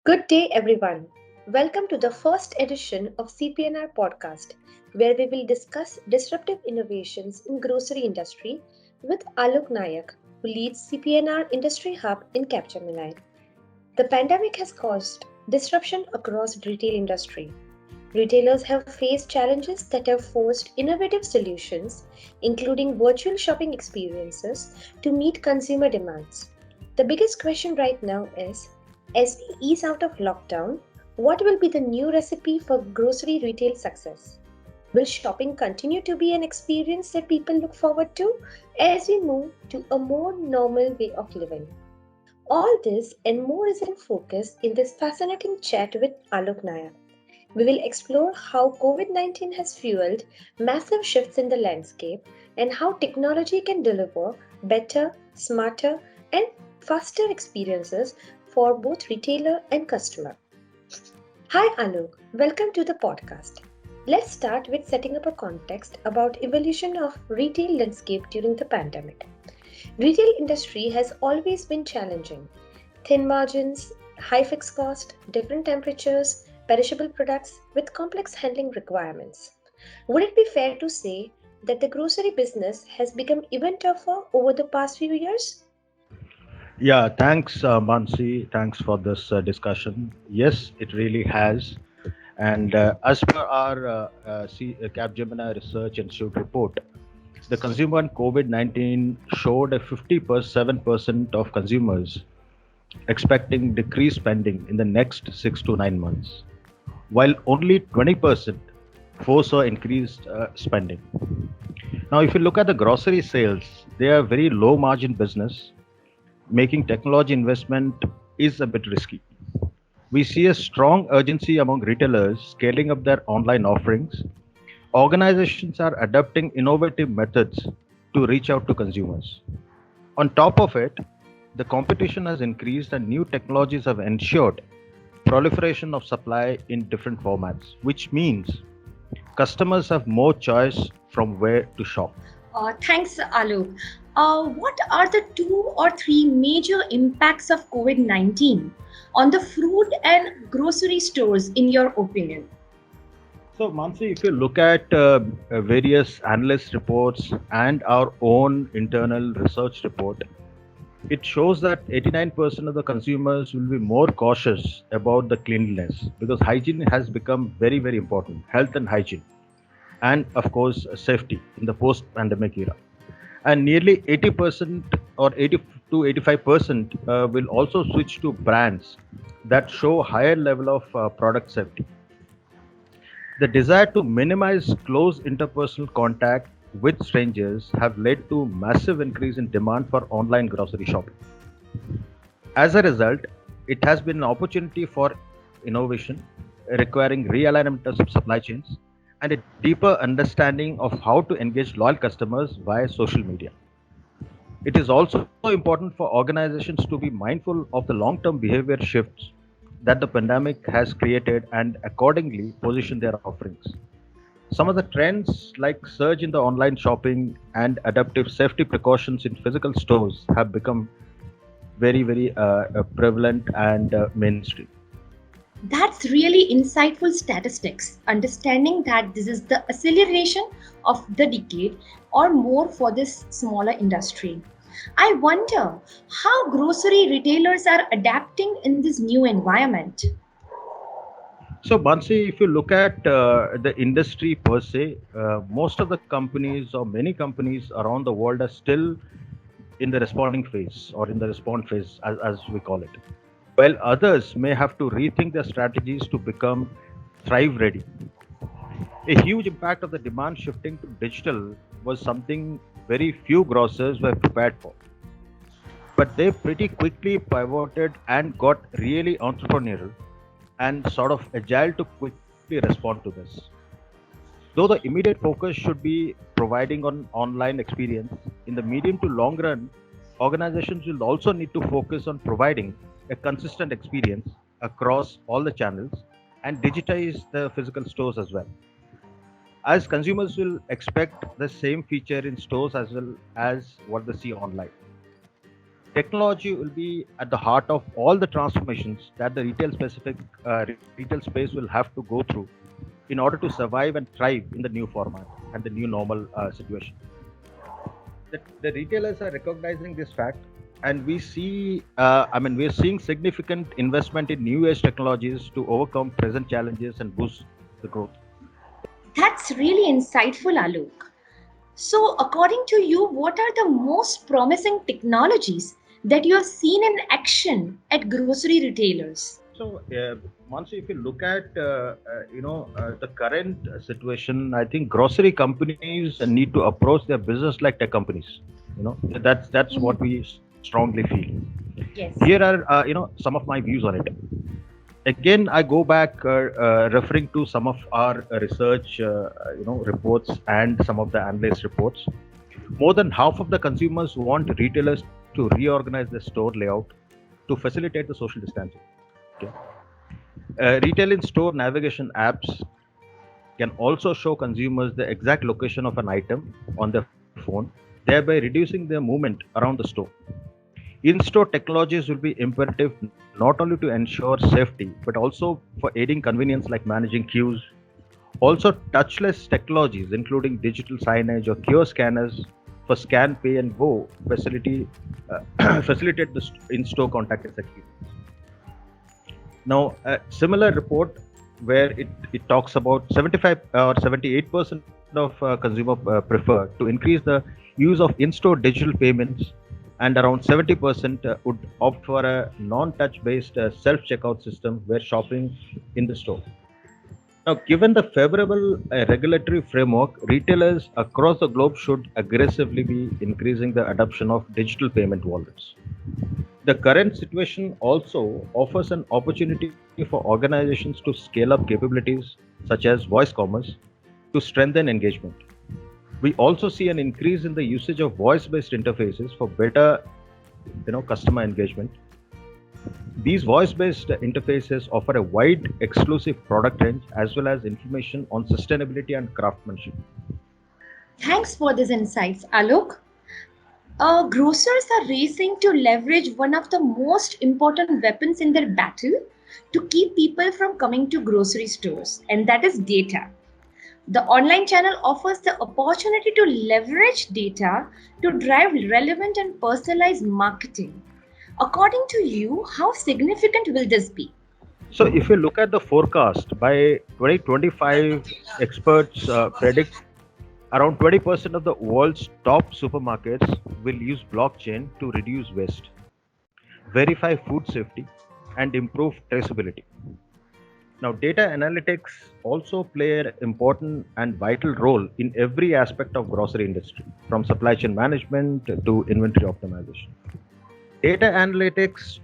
Good day, everyone. Welcome to the first edition of CPNR podcast, where we will discuss disruptive innovations in grocery industry with Alok Nayak, who leads CPNR Industry Hub in Capgemini. The pandemic has caused disruption across retail industry. Retailers have faced challenges that have forced innovative solutions, including virtual shopping experiences, to meet consumer demands. The biggest question right now is as we ease out of lockdown, what will be the new recipe for grocery retail success? Will shopping continue to be an experience that people look forward to as we move to a more normal way of living? All this and more is in focus in this fascinating chat with Alok Nayak. We will explore how COVID 19 has fueled massive shifts in the landscape and how technology can deliver better, smarter, and faster experiences for both retailer and customer. Hi Alok, welcome to the podcast. Let's start with setting up a context about evolution of retail landscape during the pandemic. Retail industry has always been challenging. Thin margins, high fixed cost, different temperatures, perishable products with complex handling requirements. Would it be fair to say that the grocery business has become even tougher over the past few years? Yeah, thanks, Mansi. Thanks for this discussion. Yes, it really has. And as per our Capgemini Research Institute report, the consumer on COVID 19 showed a 57% of consumers expecting decreased spending in the next 6 to 9 months, while only 20% foresaw increased spending. Now, if you look at the grocery sales, they are very low margin business. Making technology investment is a bit risky. We see a strong urgency among retailers scaling up their online offerings. Organizations are adopting innovative methods to reach out to consumers. On top of it, the competition has increased and new technologies have ensured proliferation of supply in different formats, which means customers have more choice from where to shop. Thanks, Alok. What are the two or three major impacts of COVID 19 on the food and grocery stores, in your opinion? So, Mansi, if you look at various analyst reports and our own internal research report, it shows that 89% of the consumers will be more cautious about the cleanliness because hygiene has become very, very important, health and hygiene, and of course, safety in the post pandemic era. And nearly 80% or 80 to 85% will also switch to brands that show higher level of product safety. The desire to minimize close interpersonal contact with strangers have led to massive increase in demand for online grocery shopping. As a result, it has been an opportunity for innovation, requiring realignment of supply chains and a deeper understanding of how to engage loyal customers via social media. It is also important for organizations to be mindful of the long term behavior shifts that the pandemic has created and accordingly position their offerings. Some of the trends like surge in the online shopping and adaptive safety precautions in physical stores have become very, very prevalent and mainstream. That's really insightful statistics, understanding that this is the acceleration of the decade or more for this smaller industry. I wonder how grocery retailers are adapting in this new environment. So, Bansi, if you look at the industry per se, most of the companies or many companies around the world are still in the responding phase or in the response phase, as we call it, while others may have to rethink their strategies to become thrive ready. A huge impact of the demand shifting to digital was something very few grocers were prepared for. But they pretty quickly pivoted and got really entrepreneurial and sort of agile to quickly respond to this. Though the immediate focus should be providing an online experience, in the medium to long run, organizations will also need to focus on providing a consistent experience across all the channels and digitize the physical stores as well. As consumers will expect the same feature in stores as well as what they see online. Technology will be at the heart of all the transformations that the retail space will have to go through in order to survive and thrive in the new format and the new normal situation. The retailers are recognizing this fact, and we see, we're seeing significant investment in new age technologies to overcome present challenges and boost the growth. That's really insightful, Alok. So, according to you, what are the most promising technologies that you have seen in action at grocery retailers? So, Mansi, if you look at the current situation, I think grocery companies need to approach their business like tech companies. That's what we strongly feel. Yes. Here are some of my views on it. Again, I go back referring to some of our research reports and some of the analyst reports. More than half of the consumers want retailers to reorganize their store layout to facilitate the social distancing. Okay. Retail in store navigation apps can also show consumers the exact location of an item on their phone, thereby reducing their movement around the store. In-store technologies will be imperative not only to ensure safety, but also for aiding convenience like managing queues. Also, touchless technologies, including digital signage or QR scanners for scan, pay, and go, facilitate the in-store contactless experience. Now, a similar report where it talks about 75 or 78% of consumer prefer to increase the use of in-store digital payments, and around 70% would opt for a non-touch based self-checkout system where shopping in the store. Now, given the favorable regulatory framework, retailers across the globe should aggressively be increasing the adoption of digital payment wallets. The current situation also offers an opportunity for organizations to scale up capabilities such as voice commerce to strengthen engagement. We also see an increase in the usage of voice-based interfaces for better, customer engagement. These voice-based interfaces offer a wide, exclusive product range as well as information on sustainability and craftsmanship. Thanks for these insights, Alok. Grocers are racing to leverage one of the most important weapons in their battle to keep people from coming to grocery stores, and that is data. The online channel offers the opportunity to leverage data to drive relevant and personalized marketing. According to you, how significant will this be? So, if you look at the forecast by 2025, experts predict around 20% of the world's top supermarkets will use blockchain to reduce waste, verify food safety, and improve traceability. Now, data analytics also play an important and vital role in every aspect of grocery industry, from supply chain management to inventory optimization. Data analytics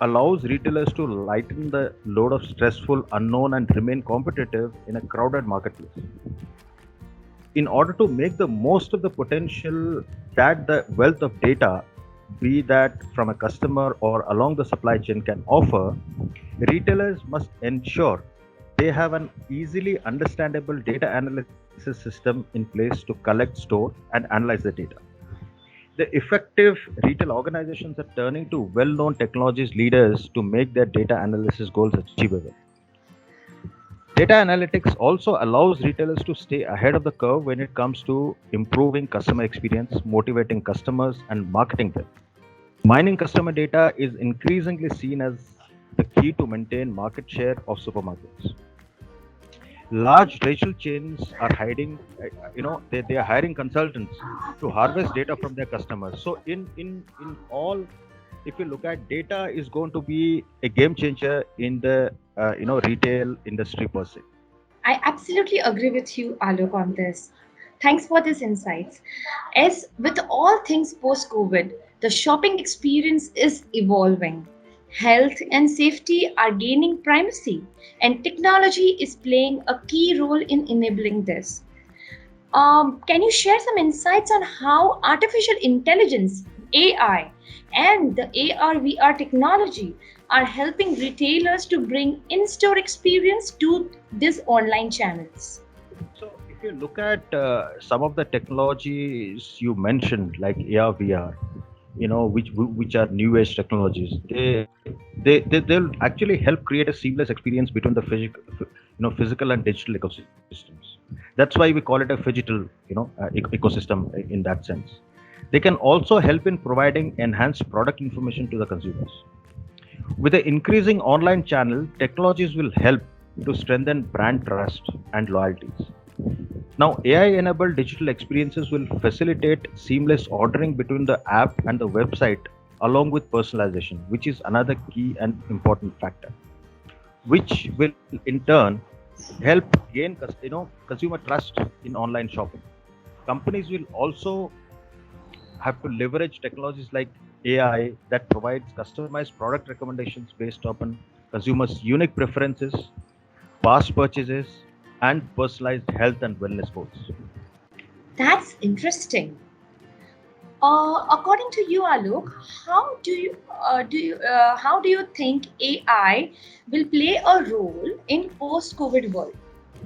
allows retailers to lighten the load of stressful unknown and remain competitive in a crowded marketplace. In order to make the most of the potential that the wealth of data, be that from a customer or along the supply chain, can offer, retailers must ensure they have an easily understandable data analysis system in place to collect, store, and analyze the data. The effective retail organizations are turning to well-known technologies leaders to make their data analysis goals achievable. Data analytics also allows retailers to stay ahead of the curve when it comes to improving customer experience, motivating customers, and marketing them. Mining customer data is increasingly seen as the key to maintain market share of supermarkets. Large retail chains are they are hiring consultants to harvest data from their customers. So in all, if you look at, data is going to be a game changer in the retail industry per se. I absolutely agree with you, Alok, on this. Thanks for these insights. As with all things post COVID, the shopping experience is evolving. Health and safety are gaining primacy, and technology is playing a key role in enabling this. Can you share some insights on how artificial intelligence, AI, and the AR VR technology are helping retailers to bring in-store experience to these online channels? So if you look at some of the technologies you mentioned, like AR, VR, which are new age technologies. They'll actually help create a seamless experience between the physical and digital ecosystems. That's why we call it a phygital ecosystem in that sense. They can also help in providing enhanced product information to the consumers. With the increasing online channel, technologies will help to strengthen brand trust and loyalties. Now, AI-enabled digital experiences will facilitate seamless ordering between the app and the website, along with personalization, which is another key and important factor, which will in turn help gain consumer trust in online shopping. Companies will also have to leverage technologies like AI that provides customized product recommendations based upon consumers' unique preferences, past purchases, and personalized health and wellness goals. That's interesting. According to you, Alok, how do you think AI will play a role in post-COVID world?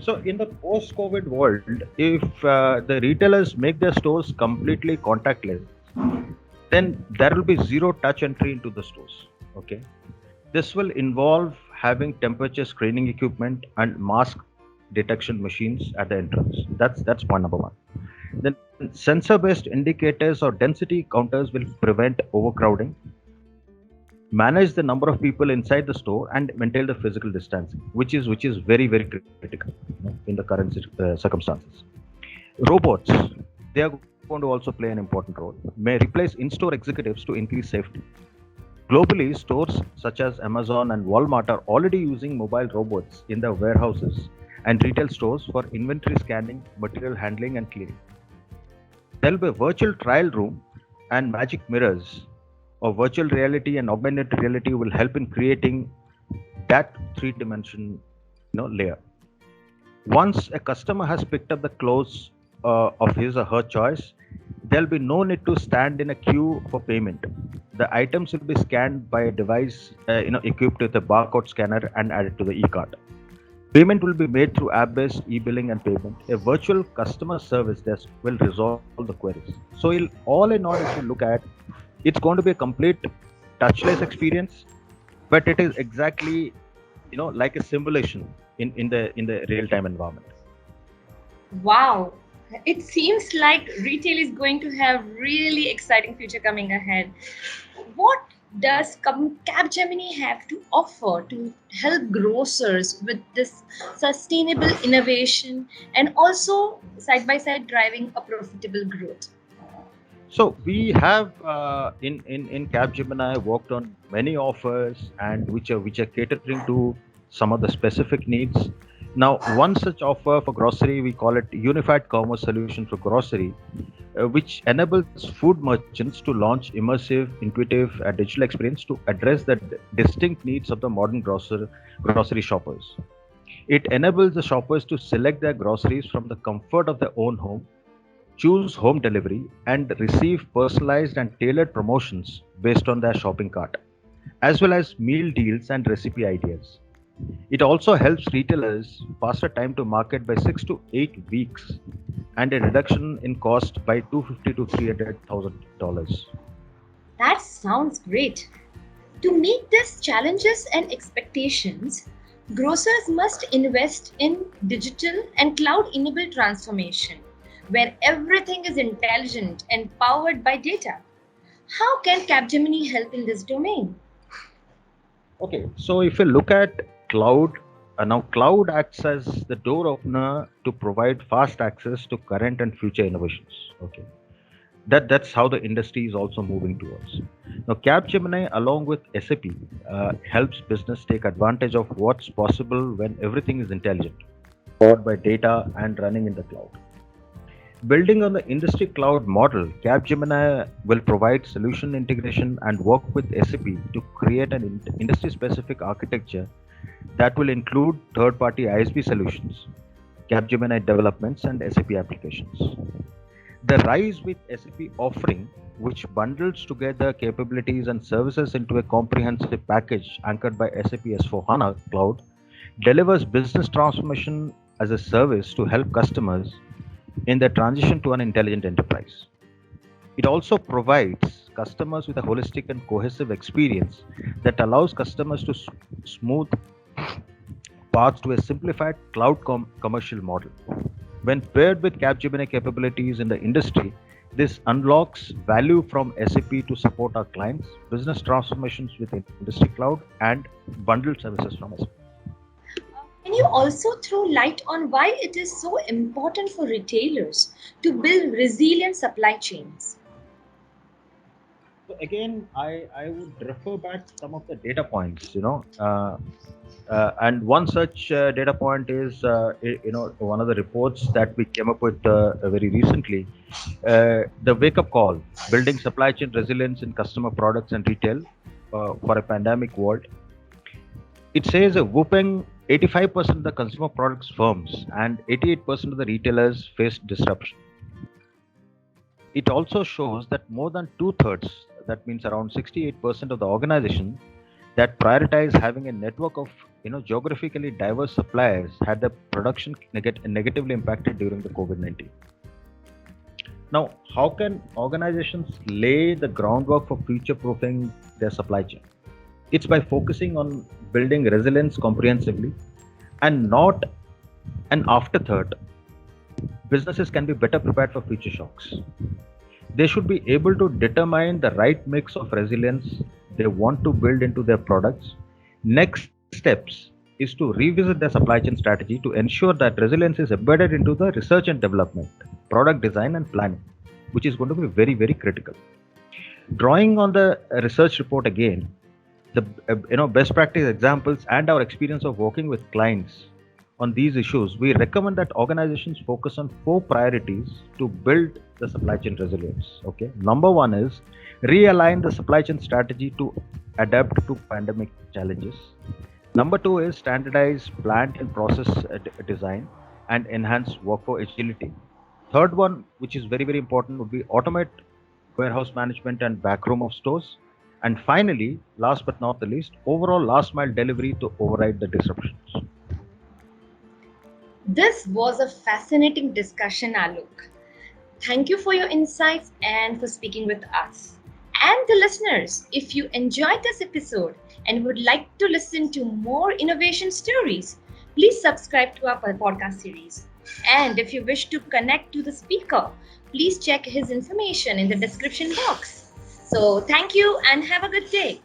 So, in the post-COVID world, if the retailers make their stores completely contactless, then there will be zero touch entry into the stores. Okay, this will involve having temperature screening equipment and mask detection machines at the entrance. That's point number one. Then sensor-based indicators or density counters will prevent overcrowding, manage the number of people inside the store, and maintain the physical distancing, which is very critical in the current circumstances. Robots, they are going to also play an important role, may replace in-store executives to increase safety. Globally, stores such as Amazon and Walmart are already using mobile robots in their warehouses and retail stores for inventory scanning, material handling, and cleaning. There will be a virtual trial room and magic mirrors, or virtual reality and augmented reality will help in creating that three-dimension layer. Once a customer has picked up the clothes of his or her choice, there'll be no need to stand in a queue for payment. The items will be scanned by a device equipped with a barcode scanner and added to the e-cart. Payment will be made through app-based e-billing and payment. A virtual customer service desk will resolve the queries. So, all in all, if you look at, it's going to be a complete touchless experience, but it is exactly, like a simulation in the real-time environment. Wow, it seems like retail is going to have really exciting future coming ahead. What does Capgemini have to offer to help grocers with this sustainable innovation and also side by side driving a profitable growth? So we have in Capgemini worked on many offers and which are catering to some of the specific needs. Now, one such offer for grocery, we call it Unified Commerce Solution for Grocery, which enables food merchants to launch immersive, intuitive, digital experience to address the distinct needs of the modern grocery shoppers. It enables the shoppers to select their groceries from the comfort of their own home, choose home delivery, and receive personalized and tailored promotions based on their shopping cart, as well as meal deals and recipe ideas. It also helps retailers faster time to market by 6 to 8 weeks and a reduction in cost by $250 to $300,000. That sounds great. To meet these challenges and expectations, grocers must invest in digital and cloud enabled transformation, where everything is intelligent and powered by data. How can Capgemini help in this domain? Okay, so if you look at cloud, now cloud acts as the door opener to provide fast access to current and future innovations. Okay, that's how the industry is also moving towards. Now, Capgemini, along with SAP, helps business take advantage of what's possible when everything is intelligent, powered by data and running in the cloud. Building on the industry cloud model, Capgemini will provide solution integration and work with SAP to create an industry-specific architecture that will include third-party ISV solutions, Capgemini developments, and SAP applications. The RISE with SAP offering, which bundles together capabilities and services into a comprehensive package anchored by SAP S/4HANA Cloud, delivers business transformation as a service to help customers in their transition to an intelligent enterprise. It also provides customers with a holistic and cohesive experience that allows customers to smooth paths to a simplified cloud commercial model. When paired with Capgemini capabilities in the industry, this unlocks value from SAP to support our clients, business transformations with industry cloud, and bundled services from SAP. Can you also throw light on why it is so important for retailers to build resilient supply chains? So again, I would refer back some of the data points, and one such data point is, one of the reports that we came up with very recently, the wake-up call, building supply chain resilience in customer products and retail for a pandemic world. It says a whooping 85% of the consumer products firms and 88% of the retailers faced disruption. It also shows that more than 2/3, that means around 68% of the organization that prioritize having a network of geographically diverse suppliers had the production negatively impacted during the COVID-19. Now, how can organizations lay the groundwork for future-proofing their supply chain? It's by focusing on building resilience comprehensively and not an afterthought. Businesses can be better prepared for future shocks. They should be able to determine the right mix of resilience they want to build into their products. Next steps is to revisit their supply chain strategy to ensure that resilience is embedded into the research and development, product design and planning, which is going to be very, very critical. Drawing on the research report again, the best practice examples and our experience of working with clients on these issues, we recommend that organizations focus on 4 priorities to build the supply chain resilience. Okay, number 1 is realign the supply chain strategy to adapt to pandemic challenges. Number 2 is standardize plant and process design and enhance workflow agility. Third one, which is very, very important, would be automate warehouse management and backroom of stores. And finally, last but not the least, overall last mile delivery to override the disruptions. This was a fascinating discussion, Alok. Thank you for your insights and for speaking with us. And the listeners, if you enjoyed this episode and would like to listen to more innovation stories, please subscribe to our podcast series. And if you wish to connect to the speaker, please check his information in the description box. So thank you and have a good day.